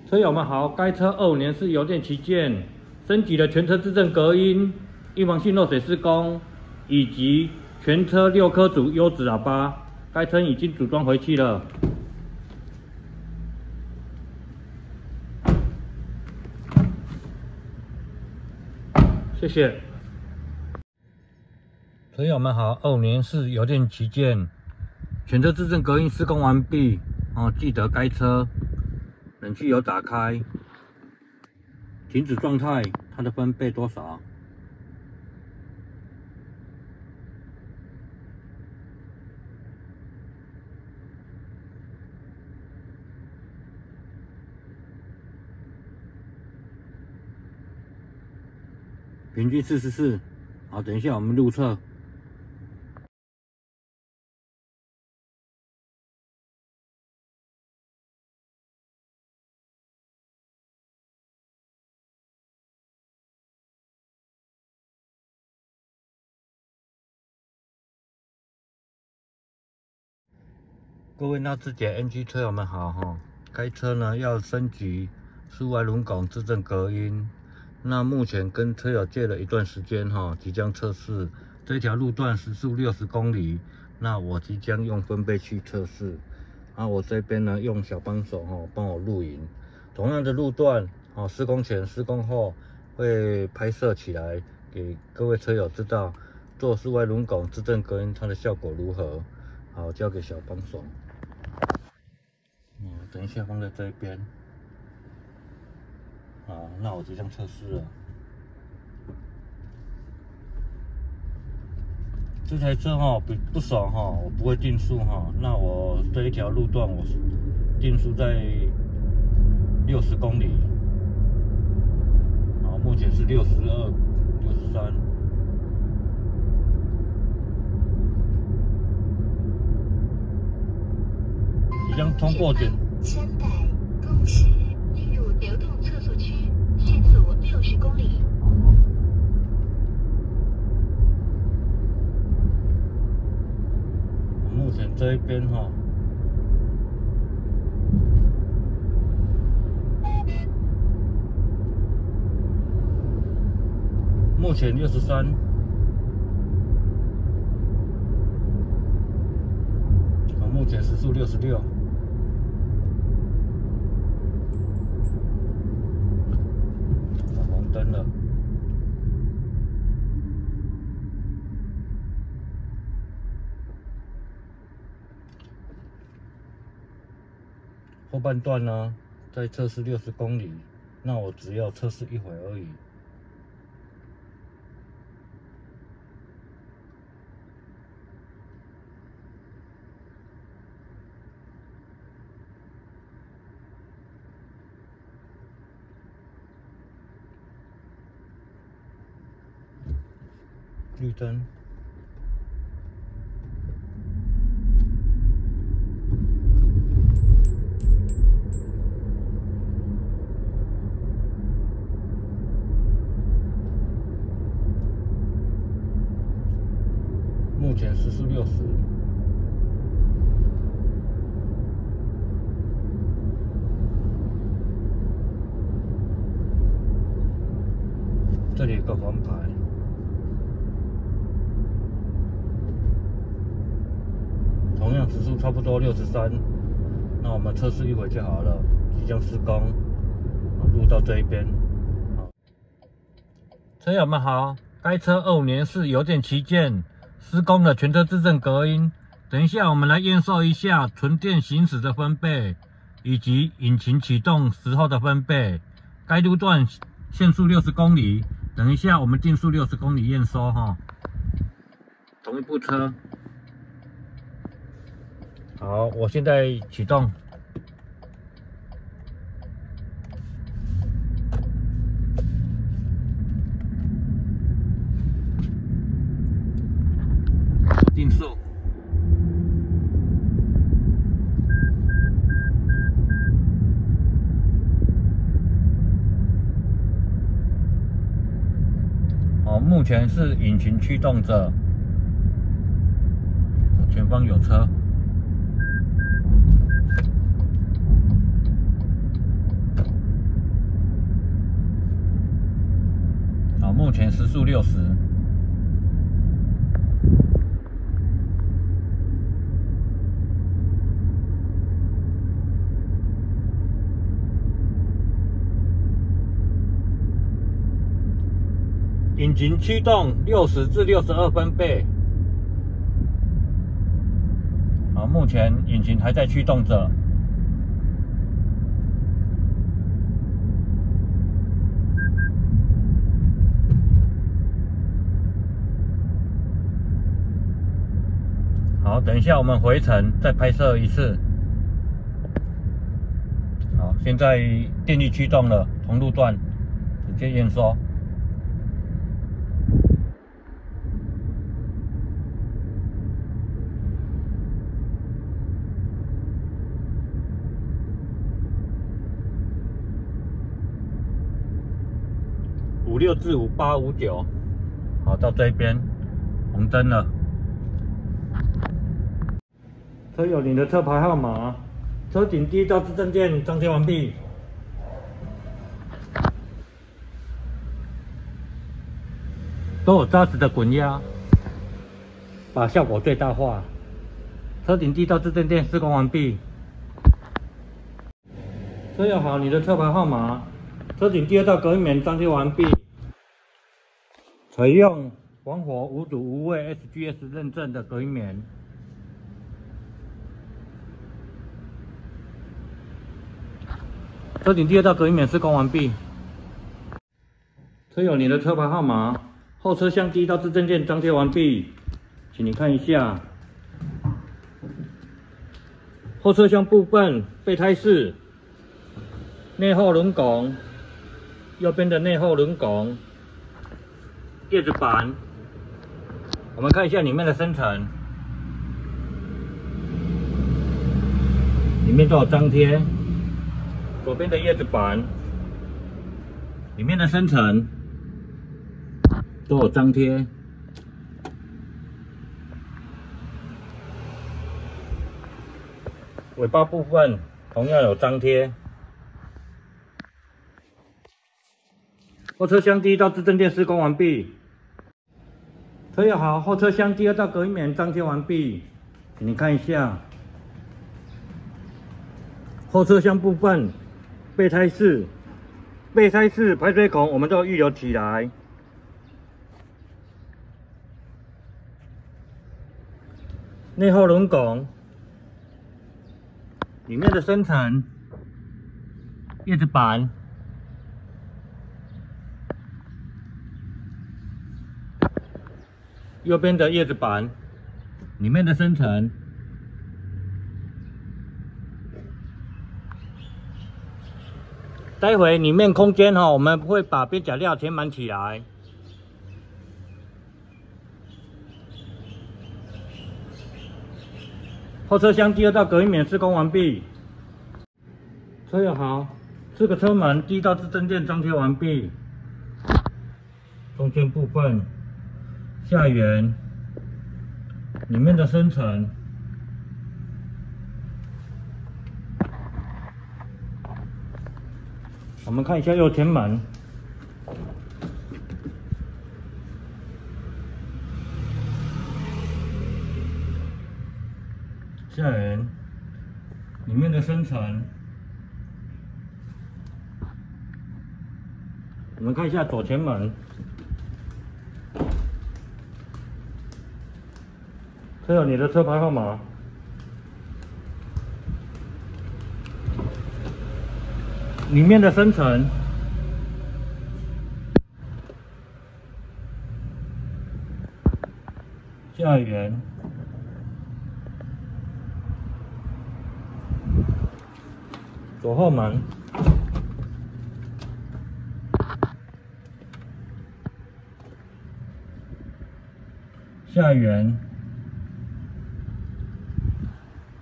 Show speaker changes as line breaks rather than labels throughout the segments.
车友们好，该车25年式油电旗舰，升级了全车自正隔音、预防性漏水施工，以及全车6颗组优质喇叭。该车已经组装回去了。谢谢。车友们好，25年式油电旗舰，全车自正隔音施工完毕。记得该车冷气有打开，停止状态，它的分贝多少？平均44。好，等一下我们路测。各位纳智捷 NG 车友们好哈，该车呢要升级室外轮拱自正隔音。那目前跟车友借了一段时间哈，即将测试这条路段时速60公里。那我即将用分贝去测试。我这边呢用小帮手帮我录影。同样的路段施工前、施工后会拍摄起来，给各位车友知道做室外轮拱自正隔音它的效果如何。好，交给小帮手。等一下放在这边。好，那我即将测试了。这台车不爽我不会定速那我这一条路段我定速在60公里。好，目前是62、63。即将通过检。300公尺，进入流动测速区，限速60公里。目前这一边目前63。目前时速66。红灯了。后半段呢，再测试60公里，那我只要测试一会而已。绿灯。目前时速60。这里有个黄牌。同样时速差不多63，那我们测试一会就好了。即将施工，录到这一边。车友们好，该车25年式油电旗舰，施工了全车自正隔音。等一下我们来验收一下纯电行驶的分贝，以及引擎启动时候的分贝。该路段限速60公里，等一下我们定速60公里验收同一部车。好，我现在启动。定速。目前是引擎驱动着，前方有车。速60。引擎驱动60至62分贝。好，目前引擎还在驱动着。好，等一下我们回程再拍摄一次。好，现在电力驱动了，同路段直接验收。56至5859，好，到这边红灯了。车友，你的车牌号码、车顶第一道质证件张贴完毕。都有扎实的滚压，把效果最大化。车顶第一道质证件施工完毕。车友好，你的车牌号码、车顶第二道隔音棉张贴完毕。采用防火无阻无味 SGS 认证的隔音棉。车顶第二道隔音棉施工完毕。车友，你的车牌号码、后车厢第一道质证件张贴完毕，请你看一下。后车厢部分备胎室、内后轮拱、右边的内后轮拱、叶子板，我们看一下里面的深层，里面都有张贴。左边的叶子板，里面的深层都有张贴。尾巴部分同样有张贴。后车厢第一道质证件施工完毕。车友好，后车厢第二道隔音棉张贴完毕，请你看一下。后车厢部分备胎室排水孔我们都预留起来。内后轮拱里面的深层、叶子板、右边的叶子板里面的深层。待会里面空间我们会把边角料填满起来。后车厢第二道隔音棉施工完毕。车友好，4个车门第一道质证件张贴完毕。中间部分下缘，里面的深层。我们看一下右前门，下缘，里面的深层。我们看一下左前门，车友，你的车牌号码。里面的深层，下缘，左后门，下缘，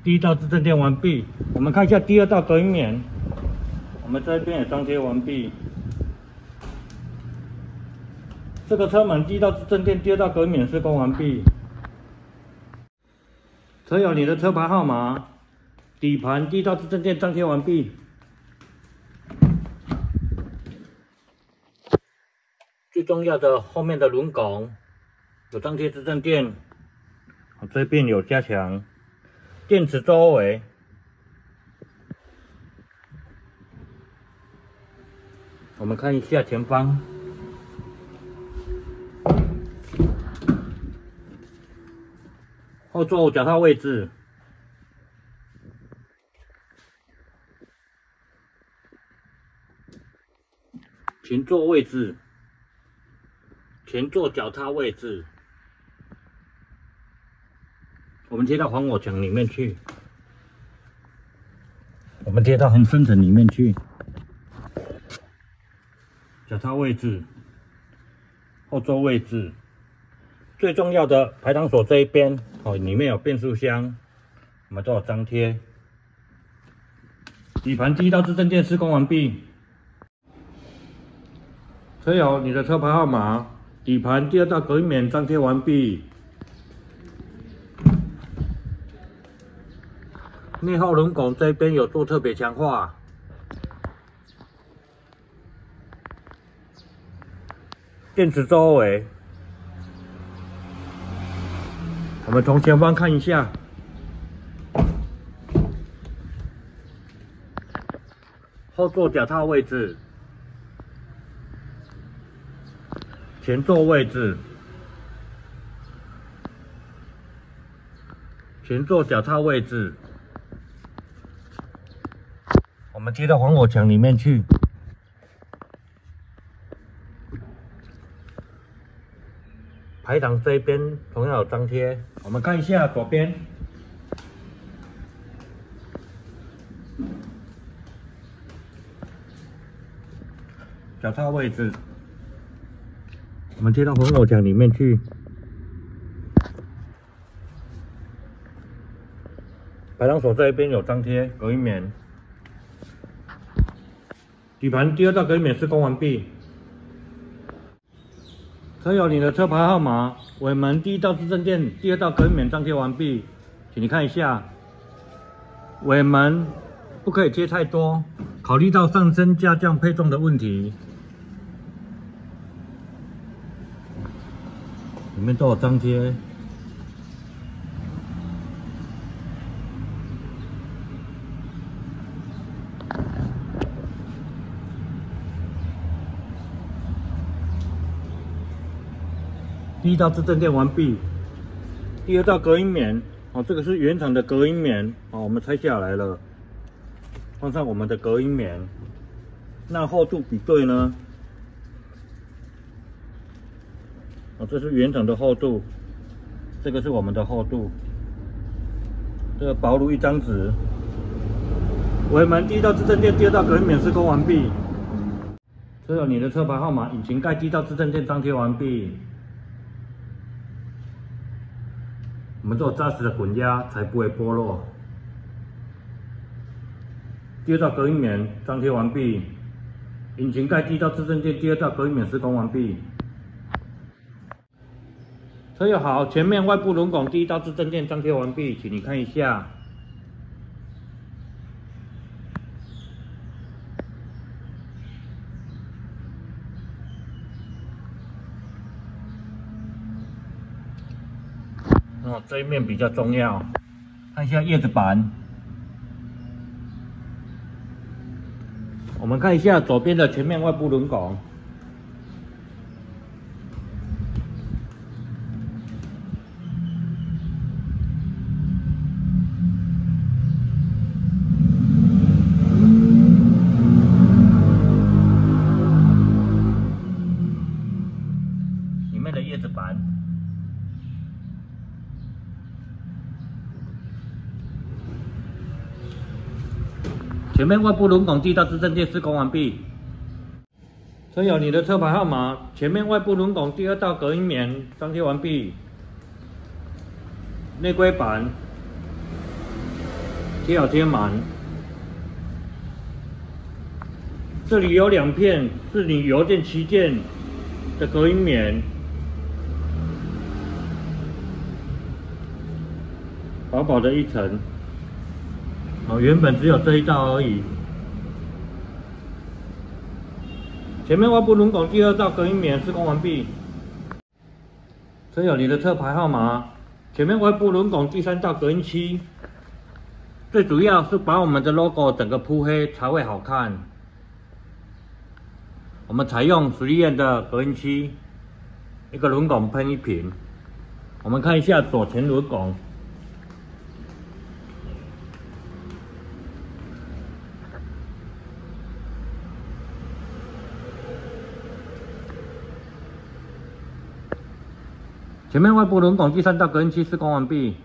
第一道质证件完毕。我们看一下第二道隔音棉。我们这边也张贴完毕。这个车门第一道质证件，第二道隔音棉施工完毕。车友，你的车牌号码、底盘第一道质证件张贴完毕。最重要的后面的轮拱有张贴支撑垫，这边有加强电池周围。我们看一下前方，后座脚踏位置，前座位置，前座脚踏位置，我们贴到防火墙里面去，我们贴到很深层里面去。脚踏位置，后座位置，最重要的排挡锁这一边里面有变速箱，我们都有张贴。底盘第一道支撑垫施工完毕。车友，你的车牌号码，底盘第二道隔音棉张贴完毕。内后轮拱这边有做特别强化。电池周围，我们从前方看一下，后座脚踏位置，前座位置，前座脚踏位置，我们贴到防火墙里面去。排挡这一边同样有张贴，我们看一下左边，脚踏位置，我们贴到防火墙里面去。排挡锁这一边有张贴隔音棉，底盘第二道隔音棉施工完毕。车友，你的车牌号码，尾门第一道支撑垫，第二道隔音棉张贴完毕，请你看一下，尾门不可以贴太多，考虑到上升下降配重的问题。里面都有张贴。第一道支撑垫完毕，第二道隔音棉这个是原厂的隔音棉我们拆下来了，放上我们的隔音棉。那厚度比对呢？这是原厂的厚度，这个是我们的厚度，这个薄如一张纸。尾门第一道支撑垫，第二道隔音棉施工完毕。车友，你的车牌号码，引擎盖第一道支撑垫张贴完毕。我们做扎实的滚压，才不会剥落。第二道隔音棉张贴完毕，引擎盖第一道支撑垫，第二道隔音棉施工完毕。车友好，前面外部轮拱第一道支撑垫张贴完毕，请你看一下。这一面比较重要，看一下叶子板。我们看一下左边的前面外部轮拱，里面的叶子板。前面外部轮拱第一道支撑垫施工完毕。车友，你的车牌号码，前面外部轮拱第二道隔音棉张贴完毕。内龟板贴好贴满。这里有2片是你油件旗舰的隔音棉，薄薄的一层。原本只有这一道而已。前面外部轮拱第2道隔音棉施工完毕。车友，你的车牌号码，前面外部轮拱第3道隔音漆，最主要是把我们的 logo 整个铺黑才会好看。我们采用10M的隔音漆，一个轮拱喷1瓶。我们看一下左前轮拱。 前面外部轮拱第3道隔音漆施工完毕。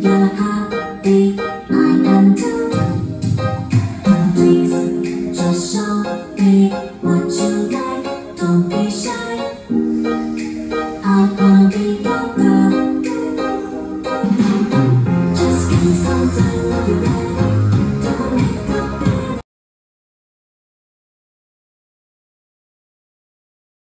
You're